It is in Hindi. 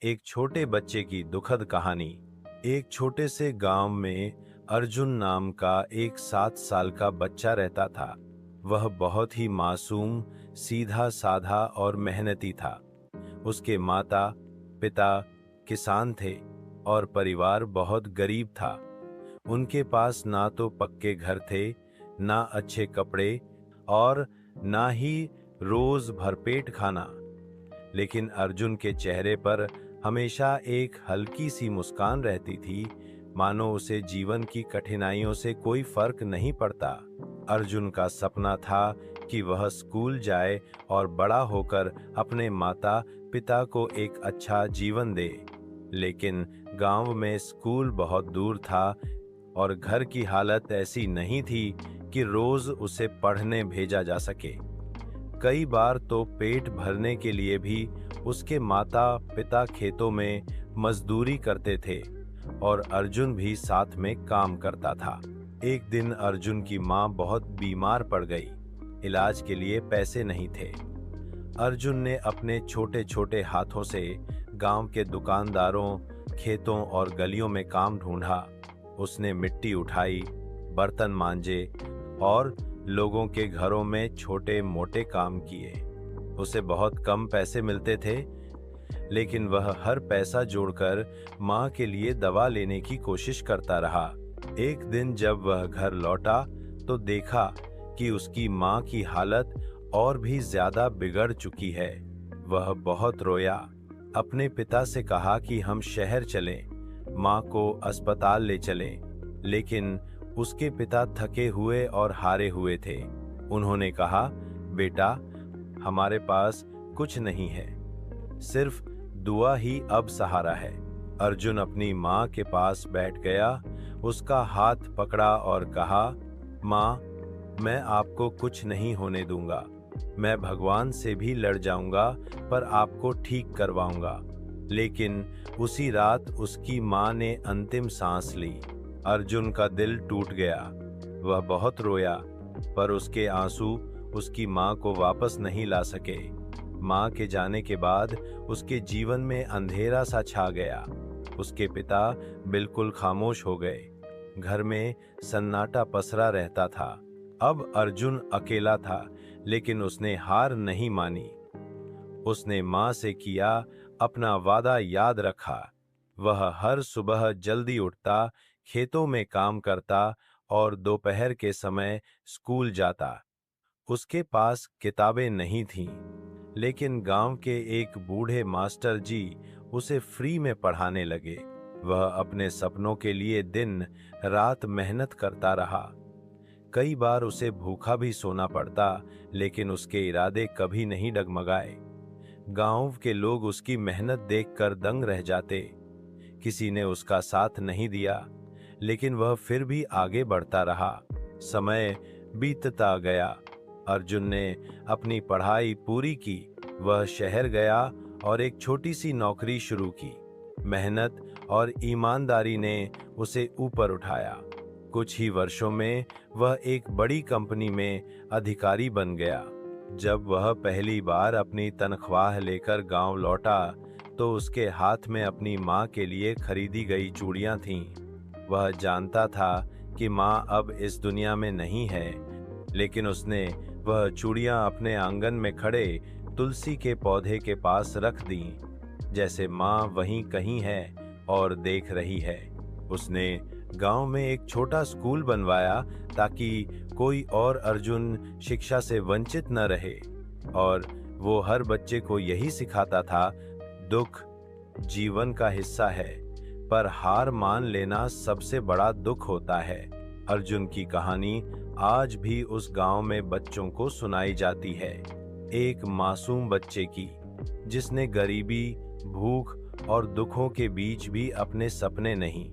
एक छोटे बच्चे की दुखद कहानी। एक छोटे से गांव में अर्जुन नाम का एक 7 साल का बच्चा रहता था। वह बहुत ही मासूम, सीधा साधा और मेहनती था। उसके माता पिता किसान थे और परिवार बहुत गरीब था। उनके पास ना तो पक्के घर थे, ना अच्छे कपड़े और ना ही रोज भरपेट खाना। लेकिन अर्जुन के चेहरे पर हमेशा एक हल्की सी मुस्कान रहती थी, मानो उसे जीवन की कठिनाइयों से कोई फर्क नहीं पड़ता। अर्जुन का सपना था कि वह स्कूल जाए और बड़ा होकर अपने माता पिता को एक अच्छा जीवन दे। लेकिन गांव में स्कूल बहुत दूर था और घर की हालत ऐसी नहीं थी कि रोज उसे पढ़ने भेजा जा सके। कई बार तो पेट भरने के लिए भी उसके माता पिता खेतों में मजदूरी करते थे और अर्जुन भी साथ में काम करता था। एक दिन अर्जुन की माँ बहुत बीमार पड़ गई। इलाज के लिए पैसे नहीं थे। अर्जुन ने अपने छोटे छोटे हाथों से गांव के दुकानदारों, खेतों और गलियों में काम ढूंढा। उसने मिट्टी उठाई, बर्तन मांजे और लोगों के घरों में छोटे मोटे काम किए। उसे बहुत कम पैसे मिलते थे, लेकिन वह हर पैसा जोड़कर माँ के लिए दवा लेने की कोशिश करता रहा। एक दिन जब वह घर लौटा तो देखा कि उसकी माँ की हालत और भी ज्यादा बिगड़ चुकी है। वह बहुत रोया, अपने पिता से कहा कि हम शहर चलें, माँ को अस्पताल ले चलें। लेकिन उसके पिता थके हुए और हारे हुए थे। उन्होंने कहा, बेटा, हमारे पास कुछ नहीं है, सिर्फ दुआ ही अब सहारा है। अर्जुन अपनी माँ के पास बैठ गया, उसका हाथ पकड़ा और कहा, माँ, मैं आपको कुछ नहीं होने दूंगा। मैं भगवान से भी लड़ जाऊंगा पर आपको ठीक करवाऊंगा। लेकिन उसी रात उसकी माँ ने अंतिम सांस ली। अर्जुन का दिल टूट गया। वह बहुत रोया, पर उसके आंसू उसकी माँ को वापस नहीं ला सके। माँ के जाने के बाद उसके जीवन में अंधेरा सा छा गया। उसके पिता बिल्कुल खामोश हो गए। घर में सन्नाटा पसरा रहता था। अब अर्जुन अकेला था, लेकिन उसने हार नहीं मानी। उसने माँ से किया अपना वादा याद रखा। वह हर सुबह जल्दी उठता, खेतों में काम करता और दोपहर के समय स्कूल जाता। उसके पास किताबें नहीं थीं, लेकिन गांव के एक बूढ़े मास्टर जी उसे फ्री में पढ़ाने लगे। वह अपने सपनों के लिए दिन रात मेहनत करता रहा। कई बार उसे भूखा भी सोना पड़ता, लेकिन उसके इरादे कभी नहीं डगमगाए। गांव के लोग उसकी मेहनत देखकर दंग रह जाते। किसी ने उसका साथ नहीं दिया, लेकिन वह फिर भी आगे बढ़ता रहा। समय बीतता गया। अर्जुन ने अपनी पढ़ाई पूरी की। वह शहर गया और एक छोटी सी नौकरी शुरू की। मेहनत और ईमानदारी ने उसे ऊपर उठाया। कुछ ही वर्षों में वह एक बड़ी कंपनी में अधिकारी बन गया। जब वह पहली बार अपनी तनख्वाह लेकर गांव लौटा, तो उसके हाथ में अपनी माँ के लिए खरीदी गई चूड़ियां थीं। वह जानता था कि माँ अब इस दुनिया में नहीं है, लेकिन उसने वह चूड़ियां अपने आंगन में खड़े तुलसी के पौधे के पास रख दीं, जैसे माँ वहीं कहीं है और देख रही है। उसने गांव में एक छोटा स्कूल बनवाया ताकि कोई और अर्जुन शिक्षा से वंचित न रहे, और वो हर बच्चे को यही सिखाता था, दुख जीवन का हिस्सा है, पर हार मान लेना सबसे बड़ा दुख होता है। अर्जुन की कहानी आज भी उस गांव में बच्चों को सुनाई जाती है। एक मासूम बच्चे की, जिसने गरीबी, भूख और दुखों के बीच भी अपने सपने नहीं